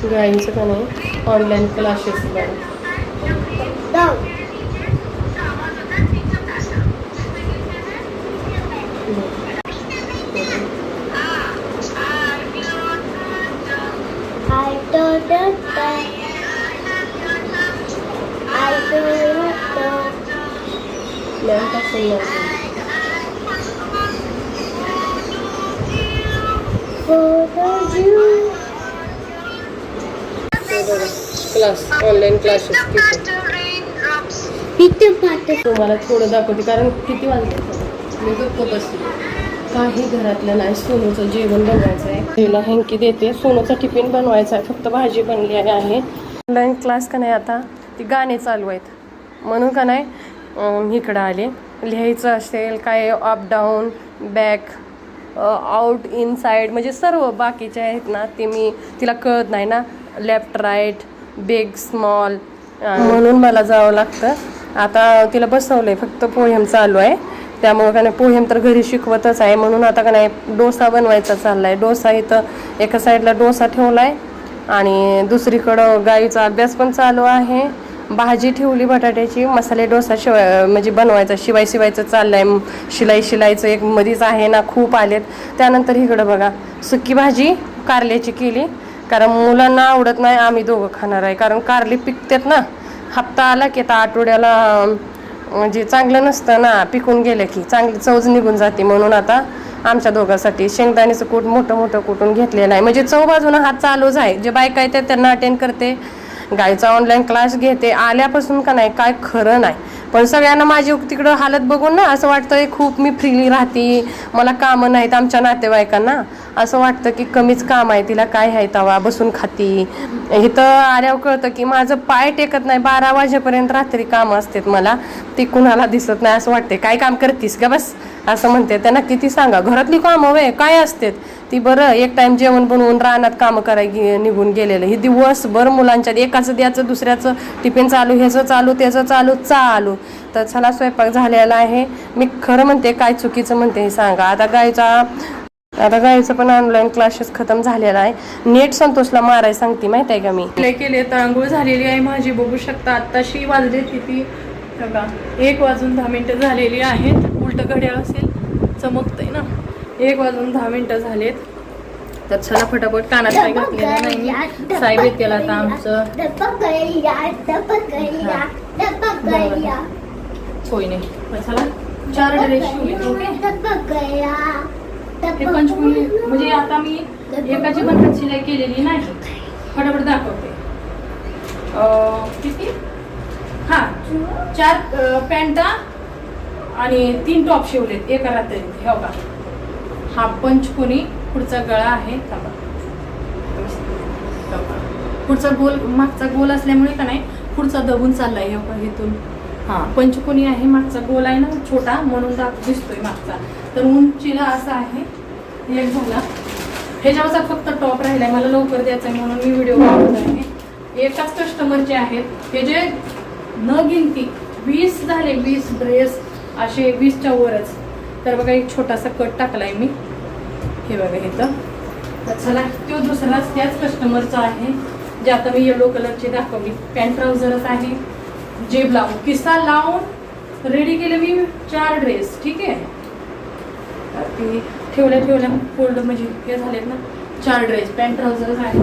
गाईंचं का नाही online classes पण क्लास ऑनलाईन क्लासेस तुम्हाला थोडं दाखवते कारण किती वाजले मी गप्प बसले. काही घरातलं नाही. सोनूचं जेवण बनवायचं आहे. तिला हँकी देते. सोनूचा टिफिन बनवायचा आहे. फक्त भाजी बनली आहे. ऑनलाईन क्लास का नाही आता ती गाणे चालू आहेत म्हणून का नाही इकडं आले. लिहायचं असेल काय up down back out inside म्हणजे सर्व बाकीचे आहेत ना ते मी तिला कळत नाही ना. लेफ्ट राईट बिग स्मॉल म्हणून मला जावं लागतं. आता तिला बसवलंय फक्त पोएम चालू आहे त्यामुळं का नाही पोएम तर घरी शिकवतच आहे म्हणून आता का नाही डोसा बनवायचा चाललाय. डोसा इथं एका साईडला डोसा ठेवलाय आणि दुसरीकडं गाईचा अभ्यास पण चालू आहे. भाजी ठेवली बटाट्याची. मसाले डोसा म्हणजे बनवायचा शिवायचं चाललंय. शिलाईचं एक मधीच आहे ना खूप आलेत. त्यानंतर इकडं बघा सुकी भाजी कारल्याची केली कारण मुलांना आवडत नाही. आम्ही दोघं खाणार आहे कारण कारली पिकतात ना. हप्ता आला की आता आठवड्याला म्हणजे चांगलं नसतं ना. पिकून गेलं की चांगली चवच निघून जाते म्हणून आता आमच्या दोघांसाठी शेंगदाण्याचं कूट मोठं कुटून घेतलेलं आहे. म्हणजे चव बाजूनं हात चालूच आहे. जे बायका येतात त्यांना अटेंड करते. गायचा ऑनलाईन क्लास घेते. आल्यापासून का नाही काय खरं नाही. पण सगळ्यांना माझी तिकडं हालत बघून ना असं वाटतंय खूप मी फ्रीली राहते. मला कामं नाहीत. आमच्या नातेवाईकांना असं वाटतं की कमीच काम आहे. तिला काय आहे तवा बसून खाती. इथं आल्यावर कळतं की माझं पाय टेकत नाही. 12 वाजेपर्यंत रात्री कामं असतात मला. ती कुणाला दिसत नाही. असं वाटते काय काम करतीस का बस असं म्हणते. त्यांना किती सांगा घरातली कामं वे काय असतात ती. बरं एक टाइम जेवण बनवून रानात कामं करायला निघून गेलेलं. हे दिवसभर मुलांच्या एकाचं द्यायचं दुसऱ्याचं टिफिन चालू ह्याचं चालू त्याचं चालू. तर चला स्वयंपाक झालेला आहे. मी खरं म्हणते काय चुकीचं म्हणते हे सांगा. आता गायचं पण ऑनलाईन क्लासेस खतम झालेला आहे. नेट संतोषला मारायला सांगते माहिती आहे का मी केले. तर आंघोळ झालेली आहे माझी बघू शकता. आत्ताशी वाजले किती बघा 1:10 झालेली आहेत. उलट घड्याळ असेल चमकतंय ना. 1:10 झालेत. तर चला फटाफट कानात काय घातलेला नाही. साहेब येतील आता आमचं होय नाही. चला 4 ड्रेस पंचकुली म्हणजे आता मी एकाची पण शिलाई केलेली नाही. फटाफट दाखवते. किती 4 पॅन्टा आणि 3 टॉप शिवलेत एका रात्रीत. हे बघा हा पंचकुनी पुढचा गळा आहे. पुढचा गोल मागचा गोल असल्यामुळे का नाही पुढचा दबून चाललाय. हे इथून पंचकुनी आहे. मागचा गोल आहे ना छोटा म्हणून दिसतोय मागचा. तर उंचीला असा आहे. एक झाला. ह्याच्यावरचा फक्त टॉप राहिलाय. मला लवकर द्यायचा आहे म्हणून मी व्हिडिओ बनवत आहे. एकाच कस्टमरचे आहेत. हे जे न गिनती 20 झाले. 20 ड्रेस असे 20च्या वरच. तर बघा एक छोटासा कट टाकलाय मी. हे बघा इथं. तर चला तो दुसराच त्याच कस्टमरचा आहे जे आता मी येलो कलरची दाखवली. पॅन्ट ट्राउझरच आहे. जेब लावून किस्सा लावून रेडी केले मी 4 ड्रेस. ठीक आहे. ती ठेवल्या फोल्ड म्हणजे हे झालेत ना 4 ड्रेस. पॅन्ट ट्राउझरच आहे.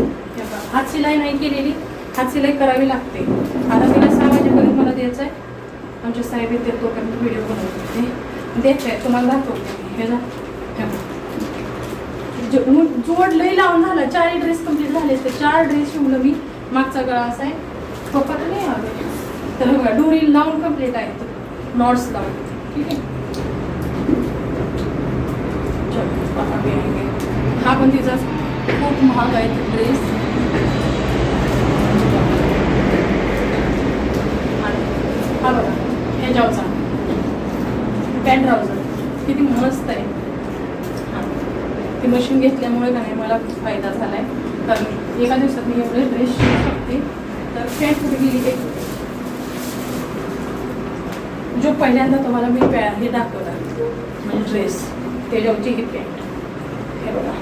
हात शिलाई नाही केलेली. हात शिलाई करावी लागते. आता तिला 6 वाजेपर्यंत मला द्यायचं आहे. आमच्या साहेब येते तोपर्यंत व्हिडिओ बनवते. द्यायचं आहे तुम्हाला दाखवते. हे जोड लई लावून झाला. 4 ड्रेस कम्प्लीट झाले. तर 4 ड्रेस शिवलं मी. मागचा गळा असा आहे. पप्पा तर नाही आले. तर बघा डोरी लावून कम्प्लीट आहे. नॉट्स लावून. ठीक आहे. हा पण तिचा खूप महाग आहे ड्रेस. हा बघा ह्याच्यावरचा पॅन्ट ट्राउझर किती मस्त आहे. ती मशीन घेतल्यामुळे का नाही मला खूप फायदा झाला आहे. कारण एका दिवसात मी एवढे ड्रेस शिवू शकते. तर पॅन्ट कुठे गेली जो पहिल्यांदा तुम्हाला मी हे दाखवला म्हणजे ड्रेस त्याच्यावरची ही पॅन्ट. हे बघा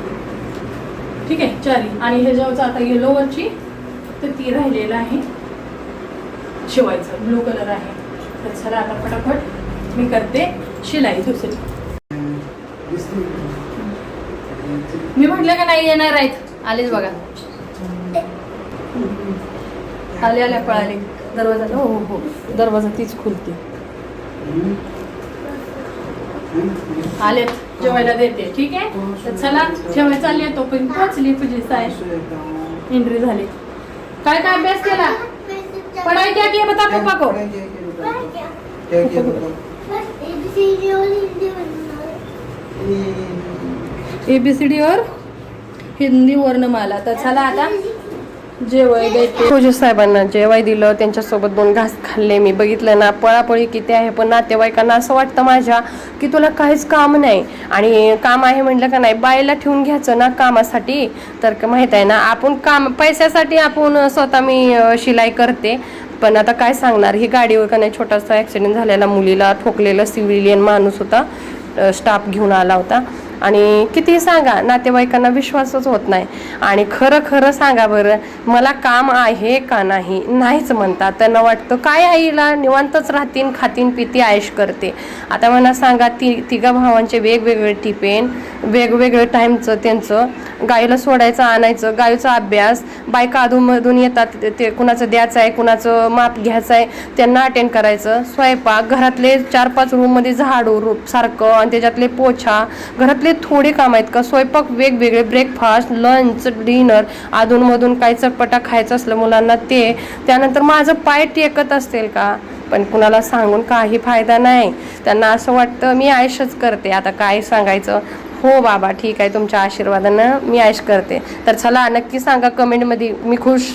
ठीक आहे चारी. आणि हे जेव्हा आता येलोवरची तर ती राहिलेलं आहे शिवायचं, ब्लू कलर आहे. तर चला आता फटाफट मी करते शिलाई दुसरी. मी म्हटलं का नाही येणार आहेत, आलेच बघा. आले आल्या पळाले. दरवाजा, हो हो हो, दरवाजा तीच खुलते. आलेत, जेवायला देते. ठीक आहे, तर चला जेवायला चालली. तोपर्यंत पोचली पूजी साहेब, एंट्री झाली. काय काय अभ्यास केला? पढ़ाई क्या की बता पापा को. ABCD और हिंदी वर्णमाला. तर चला आता जेवाय द्यायचे. पूजी साहेबांना जेवाय दिलं, त्यांच्यासोबत 2 घास खाल्ले. मी बघितलं ना पळापळी किती आहे, पण नातेवाईकांना असं वाटतं माझ्या की तुला काहीच काम नाही. आणि काम आहे म्हटलं का नाही, बायला ठेवून घ्यायचं ना कामासाठी. तर माहित आहे ना, आपण काम पैशासाठी आपण स्वतः मी शिलाई करते. पण आता काय सांगणार, ही गाडीवर का नाही छोटासा ॲक्सिडेंट झालेला, मुलीला ठोकलेलं सिव्हिलियन माणूस होता, स्टाफ घेऊन आला होता. आणि किती सांगा नातेवाईकांना विश्वासच होत नाही. आणि खरं खरं सांगा बरं, मला काम आहे का नाही, नाहीच म्हणतात. त्यांना वाटतं काय आईला निवांतच राहतीन, खातीन पिती आयश करते. आता मला सांगा, तिघा भावांचे वेगवेगळे टिफिन, वेगवेगळं टाईमचं त्यांचं, गाईला सोडायचं आणायचं, गाईचा अभ्यास, बायका अधूनमधून येतात, ते कुणाचं द्यायचं आहे, कुणाचं माप घ्यायचं आहे, त्यांना अटेंड करायचं, स्वयंपाक, घरातले 4-5 रूममध्ये झाडू सारखं, आणि त्याच्यातले पोछा, घरातले थोडे काम आहेत का, स्वयंपाक वेगवेगळे, ब्रेकफास्ट, लंच, डिनर, अधूनमधून काही चटपटा खायचं असलं मुलांना ते, त्यानंतर माझं पाय टेकत असतील का. पण कुणाला सांगून काही फायदा नाही. त्यांना असं वाटतं मी आयुष्यच करते. आता काय सांगायचं. हो बाबा ठीक आहे, तुमच्या आशीर्वादानं मी आयुष करते. तर चला नक्की सांगा कमेंटमध्ये, मी खुश.